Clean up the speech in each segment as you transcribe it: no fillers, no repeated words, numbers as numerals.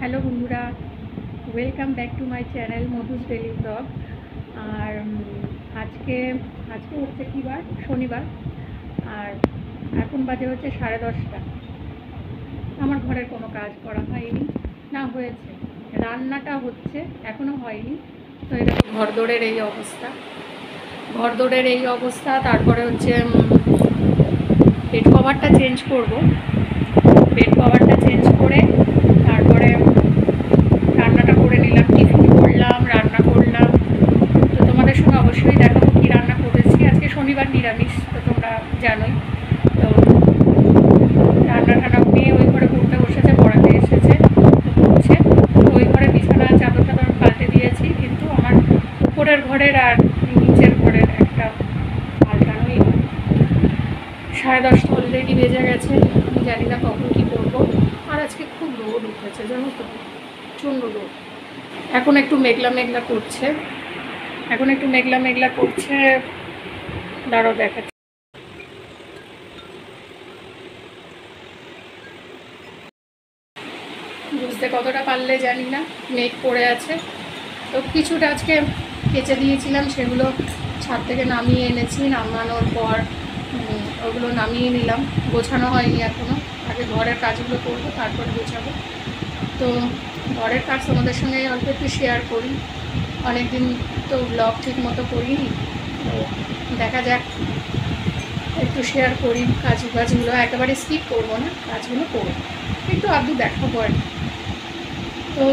Hello বন্ধুরা, welcome back to my channel মধুস daily vlog. আর আজকে আজকে হচ্ছে কী বার? শনিবার। আর এখন বাজে হচ্ছে 10:30। আমার ঘরের কোনো কাজ করা হয়নি, না হয়েছে, রান্নাটা হচ্ছে, এখনও হয়নি। তো এটা ঘরদোরের এই অবস্থা, ঘরদোরের এই অবস্থা। তারপরে হচ্ছে বেড কভারটা চেঞ্জ করব। বেড কভারটা চেঞ্জ করে তারপরে রান্নাটা করে নিলাম, টিফিন করলাম, রান্না করলাম। তো তোমাদের সঙ্গে অবশ্যই দেখাবো কী রান্না করেছি। আজকে শনিবার, নিরামিষ, তো তোমরা জানোই। তো রান্না টান্না নিয়ে ওই ঘরে পড়তে বসেছে, পড়াতে এসেছে, তো পড়ছে। তো ওই ঘরে বিছানা চাদর টাদর পাল্টে দিয়েছি, কিন্তু আমার উপরের ঘরের আর নিচের ঘরের একটা পাল্টানোই হয়। 10:30 অলরেডি বেজে গেছে। আমি জানি না কখন কী করবো। আর আজকে খুব রোদ উঠেছে, জানো তো, প্রচণ্ড রোদ। এখন একটু মেঘলা মেঘলা করছে, দাঁড়াও দেখাচ্ছি। বুঝতে কতটা পারলে জানি না, মেঘ পড়ে আছে। তো কিছুটা আজকে কেচে দিয়েছিলাম, সেগুলো ছাদ থেকে নামিয়ে এনেছি। নামানোর পর ওগুলো নামিয়ে নিলাম, গোছানো হয়নি এখনও। আগে ঘরের কাজগুলো করবো, তারপরে গোছাবো। তো ঘরের কাজ তোমাদের সঙ্গে অল্প একটু শেয়ার করি। অনেক দিন তো ব্লগ ঠিক মতো করিনি, তো দেখা যাক, একটু শেয়ার করি। কাজগুলো একেবারে স্কিপ করবো না, কাজগুলো করবো, একটু আধটু দেখাবো আর কি। তো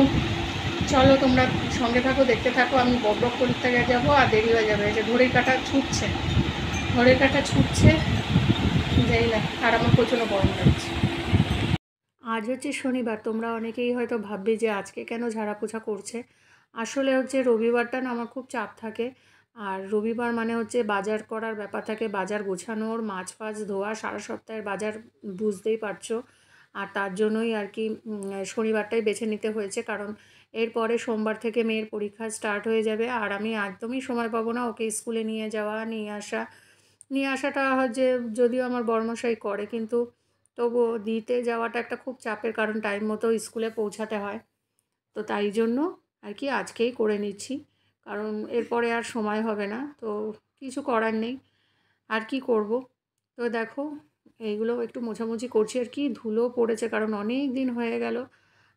চলো তোমরা সঙ্গে থাকো, দেখতে থাকো। আমি বক করতে যাবো আর দেরি হয়ে যাবে। যে ঘড়ির কাঁটা ছুটছে, যাই না। আর আমার প্রচণ্ড গরম লাগছে। আজ হচ্ছে শনিবার। তোমরা অনেকেই হয়তো ভাববে যে আজকে কেন ঝাড়া পোছা করছে। আসলে হচ্ছে রবিবারটা না আমার খুব চাপ থাকে। আর রবিবার মানে হচ্ছে বাজার করার ব্যাপার থাকে, বাজার গোছানোর, মাছ ফাছ ধোয়া, সারা সপ্তাহের বাজার, বুঝতেই পারছো। আর তার জন্যই আর কি শনিবারটাই বেছে নিতে হয়েছে। কারণ এরপরে সোমবার থেকে মেয়ের পরীক্ষা স্টার্ট হয়ে যাবে, আর আমি একদমই সময় পাবো না ওকে স্কুলে নিয়ে যাওয়া, নিয়ে আসাটা যে যদিও আমার বড়মশাই করে, কিন্তু তবুও দিতে যাওয়াটা একটা খুব চাপের, কারণ টাইম মতো স্কুলে পৌঁছাতে হয়। তো তাই জন্য আর কি আজকেই করে নিচ্ছি, কারণ এরপরে আর সময় হবে না। তো কিছু করার নেই, আর কি করব। তো দেখো, এইগুলো একটু মোছামুছি করছি আর কি। ধুলো পড়েছে, কারণ অনেক দিন হয়ে গেল।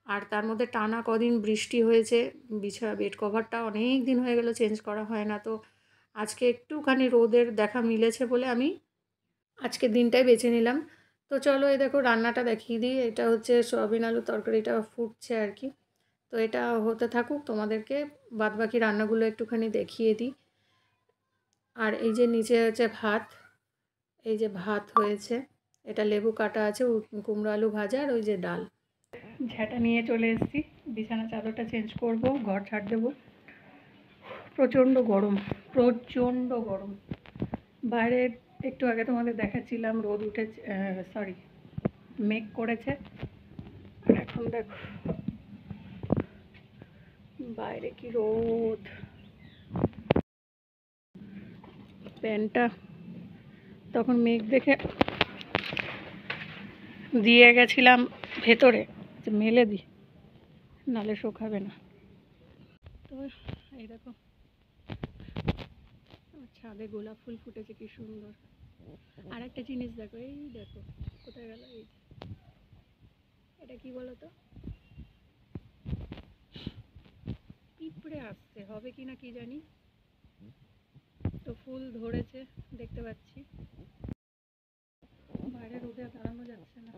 আর তার মধ্যে টানা কদিন বৃষ্টি হয়েছে। বেড কভারটা অনেক দিন হয়ে গেল চেঞ্জ করা হয় না। তো আজকে একটুখানি রোদের দেখা মিলেছে বলে আমি আজকের দিনটাই বেছে নিলাম। তো চলো, এই দেখো রান্নাটা দেখিয়ে দিই। এটা হচ্ছে সয়াবিন আলুর তরকারিটা ফুটছে আর কি। তো এটা হতে থাকুক, তোমাদেরকে বাদবাকি রান্নাগুলো একটুখানি দেখিয়ে দিই। আর এই যে নিচে হচ্ছে ভাত, এই যে ভাত হয়েছে, এটা লেবু কাটা আছে, কুমড়ো আলু ভাজা, আর ওই যে ডাল। ঝাঁটা নিয়ে চলে এসেছি, বিছানা চাদরটা চেঞ্জ করব, ঘর ঝাড় দেবো। প্রচণ্ড গরম বাইরে। একটু আগে তোমাদের দেখাচ্ছিলাম রোদ উঠেছে, সরি, মেঘ করেছে। আর এখন দেখো বাইরে কি রোদ। প্যান্টটা তখন মেঘ দেখে দিয়ে গেছিলাম ভেতরে, যে মেলে দিই, নালে শোকাবে না। তো এই দেখো ছাদে গোলাপ ফুল ফুটেছে, কি সুন্দর। আর একটা জিনিস দেখো, এই দেখো কোথায় গেল, এই এটা কি বলো তো, পিঁপড়ে আসছে, হবে কি না কি জানি। তো ফুল ধরেছে, দেখতে পাচ্ছি। বাইরে রোদে দাঁড়ানো যাচ্ছে না।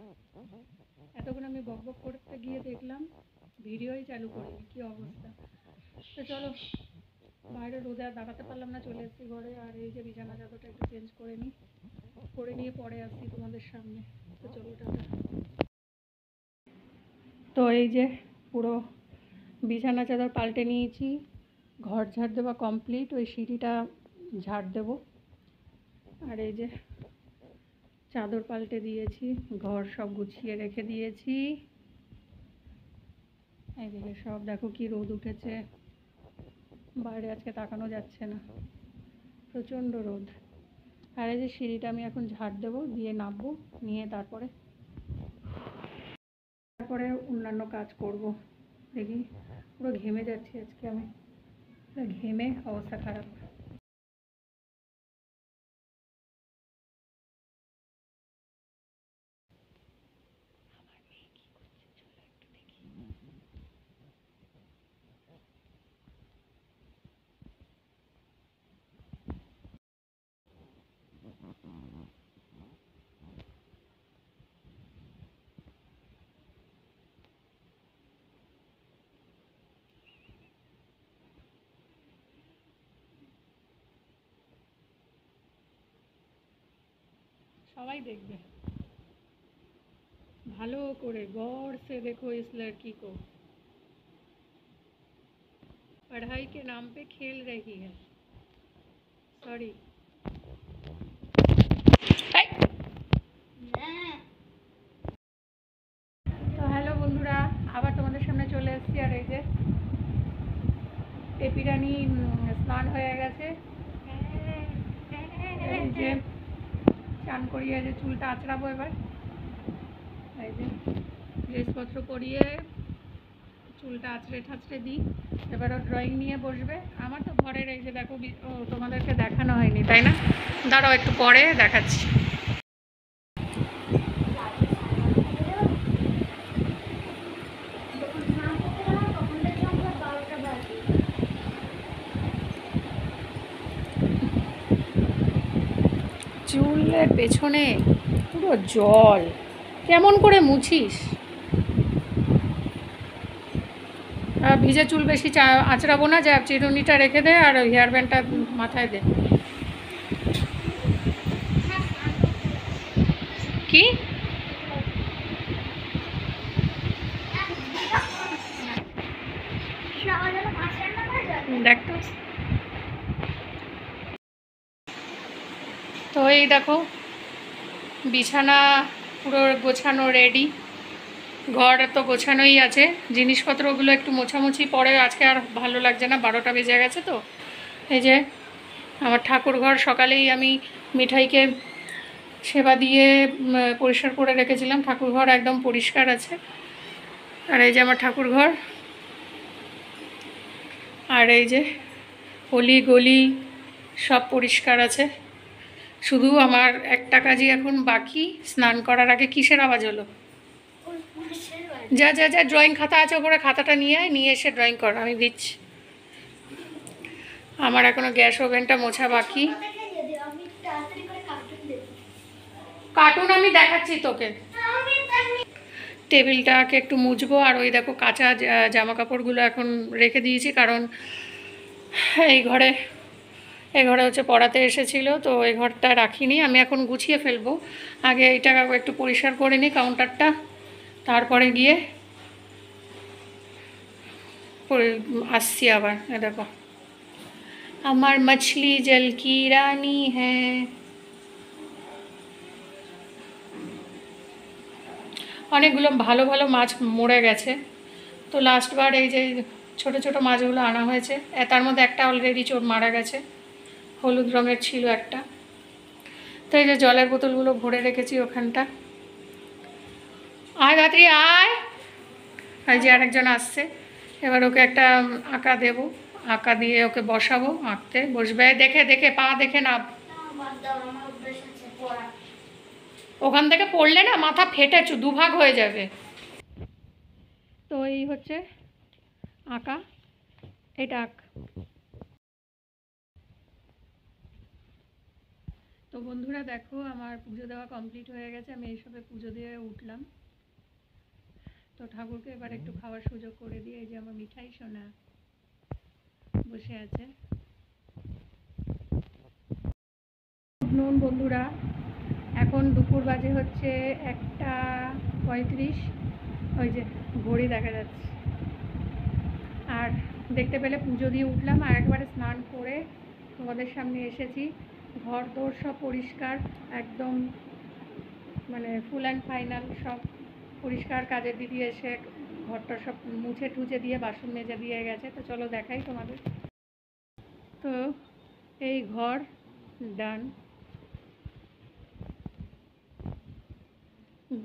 এতক্ষণ আমি বক করতে গিয়ে দেখলাম ভিডিওই চালু করিনি, কি অবস্থা। তো চলো, বাইরে রোদে আর দাঁড়াতে পারলাম না, চলে এসেছি ঘরে। আর এই যে বিছানা চাদরটা একটু চেঞ্জ করে নিয়ে পরে আসছি তোমাদের সামনে। তো চলো টাটা। তো এই যে পুরো বিছানা চাদর পাল্টে নিয়েছি, ঘর ঝাড় দেওয়া কমপ্লিট, ওই সিঁড়িটা ঝাড় দেবো। আর এই যে চাদর পাল্টে দিয়েছি, ঘর সব গুছিয়ে রেখে দিয়েছি। এইদিকে সব দেখো কি রোদ উঠেছে, বাইরে আজকে তাকানো যাচ্ছে না, প্রচণ্ড রোদ। আর এই যে সিঁড়িটা আমি এখন ঝাড় দেবো, দিয়ে নামবো, নিয়ে তারপরে অন্যান্য কাজ করব। দেখি পুরো ঘেমে যাচ্ছি আজকে আমি, ঘেমে অবস্থা খারাপ। सबाई देखबे भालो करे गौर से देखो इस लड़की को, पढ़ाई के नाम पे खेल रही है। सॉरी तो हेलो बंधुरा आबार तुम्हारे सामने चले एसेছি আর এই যে টেপি রানী স্নান হয়ে গেছে, এই যে চান করিয়ে যে চুলটা আঁচড়াবো এবার, এই যে ড্রেসপত্র পরিয়ে চুলটা আঁচড়ে ঠাচড়ে দিই, এবারও ড্রয়িং নিয়ে বসবে। আমার তো ঘরের এই যে দেখো, ও তোমাদেরকে দেখানো হয়নি তাই না, দাঁড়াও একটু পরে দেখাচ্ছি। চুলের পেছনে পুরো জল, কেমন করে মুছিস? ভিজে চুল বেশি আঁচড়াবো না, যা চিরুনিটা রেখে দে আর হেয়ার ব্যান্ডটা মাথায় দে। কি দেখ তো এই দেখো বিছানা পুরো গোছানো রেডি, ঘর তো গোছানোই আছে, জিনিসপত্রগুলো একটু মোছামুছি পরে, আজকে আর ভালো লাগছে না, 12টা বেজে গেছে। তো এই যে আমার ঠাকুর ঘর সকালেই আমি মিঠাইকে সেবা দিয়ে পরিষ্কার করে রেখেছিলাম, ঠাকুর ঘর একদম পরিষ্কার আছে। আর এই যে আমার ঠাকুর ঘর, আর এই যে অলি গলি সব পরিষ্কার আছে। শুধু আমার একটা কাজই এখন বাকি, স্নান করার আগে। কিসের আওয়াজ হলো? যা যা যা, ড্রয়িং খাতা আছে ওপরে, খাতাটা নিয়ে আয়, নিয়ে এসে ড্রয়িং কর, আমি দিচ্ছি। আমার এখনো গ্যাস ওভেনটা মোছা বাকি। কার্টুন আমি দেখাচ্ছি তোকে। টেবিলটাকে একটু মুছবো, আর ওই দেখো কাঁচা জামা কাপড়গুলো এখন রেখে দিয়েছি, কারণ এই ঘরে হচ্ছে পড়াতে এসেছিল, তো এই ঘরটা রাখিনি, আমি এখন গুছিয়ে ফেলবো। আগে এইটা একটু পরিষ্কার করে নিই কাউন্টারটা, তারপরে গিয়ে আসছি আবার। দেখো আমার মছলি জল কি রানী হ্যাঁ। অনেকগুলো ভালো ভালো মাছ মরে গেছে, তো লাস্টবার এই যে ছোট ছোট মাছগুলো আনা হয়েছে, তার মধ্যে একটা অলরেডি চোর মারা গেছে, হলুদ রঙের ছিল একটা। তো এই যে জলের বোতলগুলো ভরে রেখেছি ওখানটা। আয় রাত্রি আয়, এই যে আরেকজন আসছে, এবার ওকে একটা আঁকা দেব, আঁকা দিয়ে ওকে বসাবো, আঁকতে বসবে, দেখে দেখে পা দেখে না, ওখান থেকে পড়লে না মাথা ফেটে দুভাগ হয়ে যাবে। তো এই হচ্ছে আঁকা, এটা আঁক। তো বন্ধুরা দেখো আমার পুজো দেওয়া কমপ্লিট হয়ে গেছে, আমি এইসবে পুজো দিয়ে উঠলাম। তো ঠাকুরকে এবার একটু খাওয়ার সুযোগ করে দিয়ে, এই যে আমার মিঠাই সোনা বসে আছে। নুন বন্ধুরা, এখন দুপুর বাজে হচ্ছে 1:35, ওই যে ঘড়ি দেখা যাচ্ছে। আর দেখতে পেলে পুজো দিয়ে উঠলাম, আর একবারে স্নান করে তোমাদের সামনে এসেছি। ঘর দোর সব পরিষ্কার একদম, মানে ফুল অ্যান্ড ফাইনাল সব পরিষ্কার। কাজের দিদি এসে ঘরটা সব মুছে টুছে দিয়ে বাসন মেজে দিয়ে গেছে। তো চলো দেখাই তোমাদের। তো এই ঘর ডান,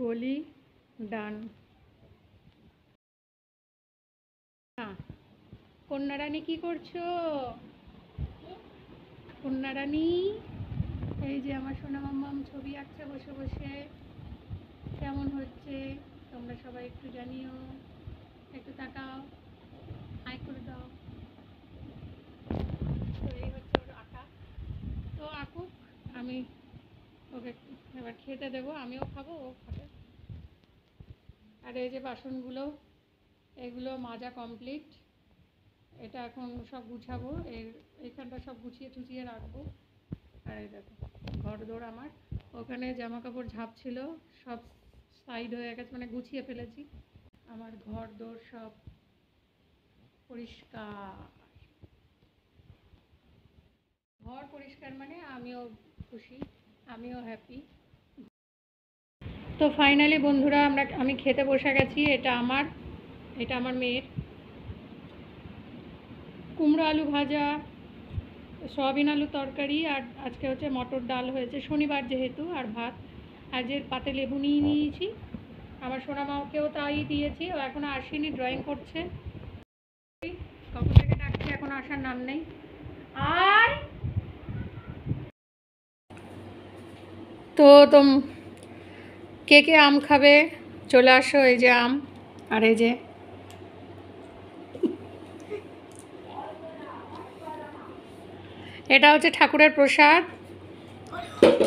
গলি ডান। কন্যা রানী কি করছো? কন্যা রানী এই যে আমার সোনা মাম্মাম ছবি আঁকছে বসে বসে। কেমন হচ্ছে তোমরা সবাই একটু জানিও, একটু তাকাও, হাই করে দাও। তো এই হচ্ছে ওর আঁকা। তো আঁকুক, আমি ওকে এবার খেতে দেবো, আমিও খাবো, ও খাবে। আর এই যে বাসনগুলো, এগুলো মাজা কমপ্লিট। এটা এখন সব গুছাবো, এইখানটা সব গুছিয়ে টুছিয়ে রাখবো। আর এই দেখো ঘর দৌড় আমার, ওখানে জামা কাপড় ঝাপ ছিল, সব সাইড হয়ে গেছে, মানে গুছিয়ে ফেলেছি। আমার ঘর দৌড় সব পরিষ্কার। ঘর পরিষ্কার মানে আমিও খুশি, আমিও হ্যাপি। তো ফাইনালি বন্ধুরা আমি খেতে বসে গেছি। এটা আমার মেয়ের কুমড়ো আলু ভাজা, সয়াবিন আলু তরকারি, আর আজকে হচ্ছে মটর ডাল হয়েছে, শনিবার যেহেতু, আর ভাত। আর যে পাতে লেবু নিয়ে নিয়েছি, আমার সোনা মাকেও তাই দিয়েছি। ও এখনও আসেনি, ড্রয়িং করছে। কখন থেকে ডাকছি, এখনো আসার নাম নেই। আর তো কে কে আম খাবে চলে আসো। এই যে আম, আর এই যে এটা হচ্ছে ঠাকুরের প্রসাদ।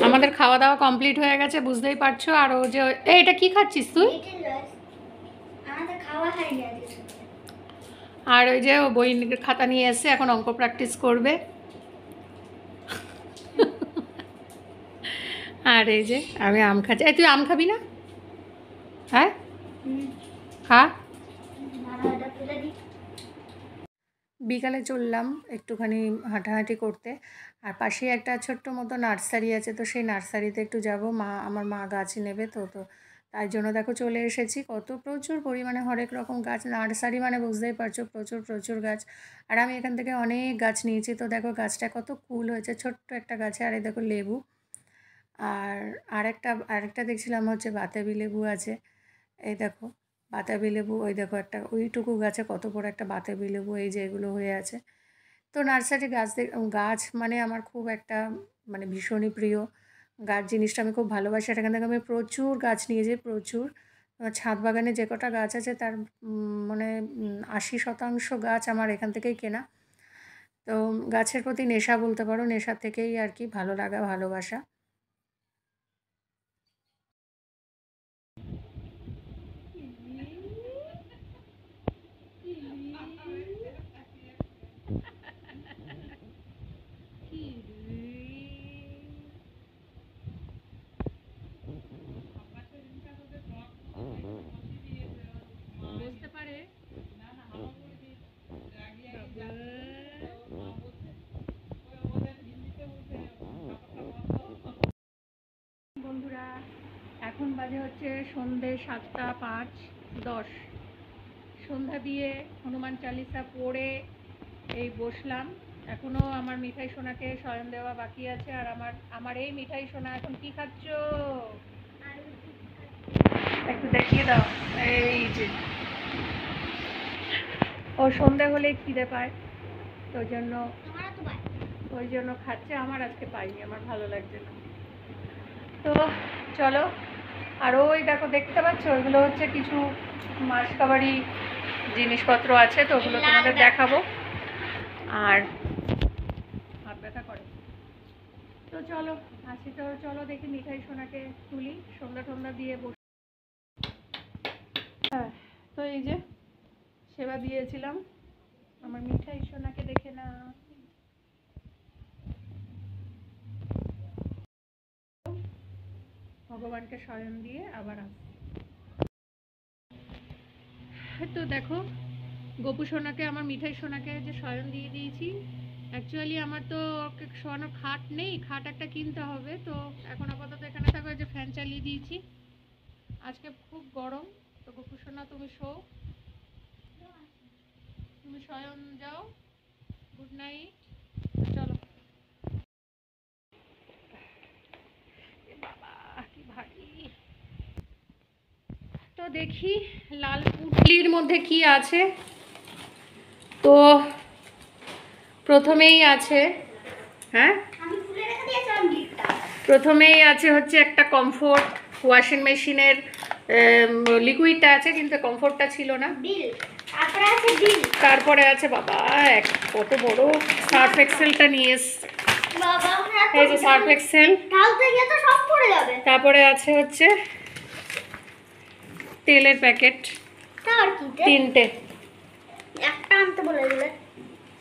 আমাদের খাওয়া দাওয়া কমপ্লিট হয়ে গেছে, বুঝতেই পারছো। আর ও যে এটা কি খাচ্ছিস তুই? আর ওই যে ও বই খাতা নিয়ে এসে এখন অঙ্ক প্র্যাকটিস করবে। আর এই যে আমি আম খাচ্ছি। তুই আম খাবি না? হ্যাঁ খা। বিকালে চললাম একটুখানি হাঁটাহাঁটি করতে। আর পাশেই একটা ছোট্ট মতো নার্সারি আছে, তো সেই নার্সারিতে একটু যাব। আমার মা গাছ নেবে, তো তাই জন্য দেখো চলে এসেছি। প্রচুর পরিমাণে হরেক রকম গাছ, নার্সারি মানে বুঝতেই পারছো, প্রচুর গাছ। আর আমি এখান থেকে অনেক গাছ নিয়েছি। তো দেখো গাছটা কত কুল হয়েছে, ছোট্ট একটা গাছে। আর এই দেখো লেবু, আর আরেকটা দেখছিলাম হচ্ছে বাতাবি লেবু আছে। এই দেখো বাতাবি লেবু, ওই দেখো একটা ওইটুকু গাছে কত বড় একটা বাতাবি লেবু, এই যে এগুলো হয়ে আছে। তো নার্সারি গাছ মানে আমার খুব একটা মানে ভীষণই প্রিয়। গাছ জিনিসটা আমি খুব ভালোবাসি। এখান থেকে আমি প্রচুর গাছ নিয়েছি, প্রচুর। ছাদ বাগানে যে কটা গাছ আছে তার মানে 80% গাছ আমার এখান থেকেই কেনা। তো গাছের প্রতি নেশা বলতে পারো, নেশা থেকেই আর কি ভালো লাগা, ভালোবাসা। বুঝতে পারে বন্ধুরা, এখন বাজে হচ্ছে সন্ধে 7:05-10। সন্ধ্যা দিয়ে হনুমান চালিসা পড়ে এই বসলাম। এখনও আমার মিঠাই সোনাকে শয়ন দেওয়া বাকি আছে। আর আমার এই মিঠাই সোনা এখন কি খাচ্ছ? একটু দেখিয়ে দাও। এই যে ও সন্ধে হলে খিদে পায়, তো ওই জন্য খাচ্ছে। আমার আজকে পাইনি, আমার ভালো লাগছে না। তো চলো। আর ওই দেখো দেখতে পাচ্ছ, ওইগুলো হচ্ছে কিছু মাসকাবারি জিনিসপত্র আছে, তো ওগুলো তোমাদের দেখাবো। আর হাত ব্যথা করে, তো চলো আসি। তো চলো দেখি মিঠাই সোনাকে তুলি, সন্ধ্যা দিয়ে বসে। হ্যাঁ, তো এই যে সেবা দিয়েছিলাম, আমার মিঠাই সোনাকে দেখে না। ভগবানকে শয়ন দিয়ে আবার তো দেখো গোপু সোনাকে, আমার মিঠাই সোনাকে যে শয়ন দিয়ে দিয়েছি। অ্যাকচুয়ালি আমার তো ওকে শোয়ানোর খাট নেই, খাট একটা কিনতে হবে। তো এখন আপাতত এখানে থাকবে, যে ফ্যান চালিয়ে দিয়েছি। আজকে খুব গরম। তো গোপু সোনা তুমি তুমি শয়ন যাও। Good night. চলো। বাবা কি ভারী। তো দেখি লাল পুটলির মধ্যে কি আছে। তো প্রথমেই আছে, হ্যাঁ প্রথমেই আছে হচ্ছে একটা কমফোর্ট ওয়াশিং মেশিনের লিকুইডটা আছে, কিন্তু কমফোর্টটা ছিল না। তারপরে আছে বাবা কত বড় সার্ফ এক্সেলটা নিয়ে এসছে, এই যে সার্ফ এক্সেল। তারপরে আছে হচ্ছে তেলের প্যাকেট, তিনটে, একটা আনতে বলে দিলে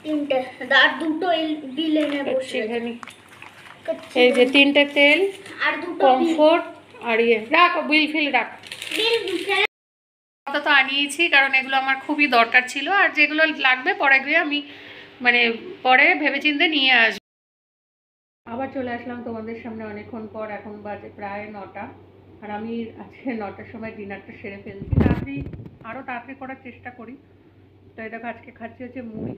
তিনটে, আর দুটো বিল এনে বসে এখানে এই যে তিনটে তেল আর দুটো কমফোর্ট আর ইয়ে রাখ, বিল ফিল রাখ। বিল তো আনিয়েছি কারণ এগুলো আমার খুবই দরকার ছিল, আর যেগুলো লাগবে পরে গিয়ে আমি মানে পরে ভেবেচিন্তে নিয়ে আসবো। আবার চলে আসলাম তোমাদের সামনে অনেকক্ষণ পর, এখন বাজে প্রায় 9টা, আর আমি আজকে 9টার সময় ডিনারটা সেরে ফেলছি। তাড়াতাড়ি আরও তাড়াতাড়ি করার চেষ্টা করি। তো এই দেখো আজকে খাচ্ছি হচ্ছে মুড়ি,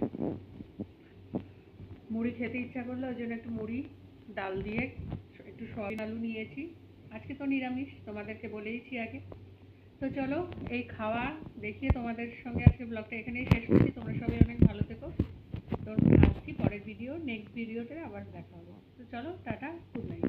মুড়ি খেতে ইচ্ছা করলো, ওই জন্য একটু মুড়ি ডাল দিয়ে একটু সয়াবিন আলু নিয়েছি। আজকে তো নিরামিষ, তোমাদেরকে বলেইছি আগে। তো চলো এই খাওয়া দেখিয়ে তোমাদের সঙ্গে আজকে ব্লগটা এখানেই শেষ করছি। তোমরা সবাই অনেক ভালো থেকো। তো আসছি পরের ভিডিও, নেক্সট ভিডিওতে আবার দেখা হবো। তো চলো টাটা, গুড নাইট।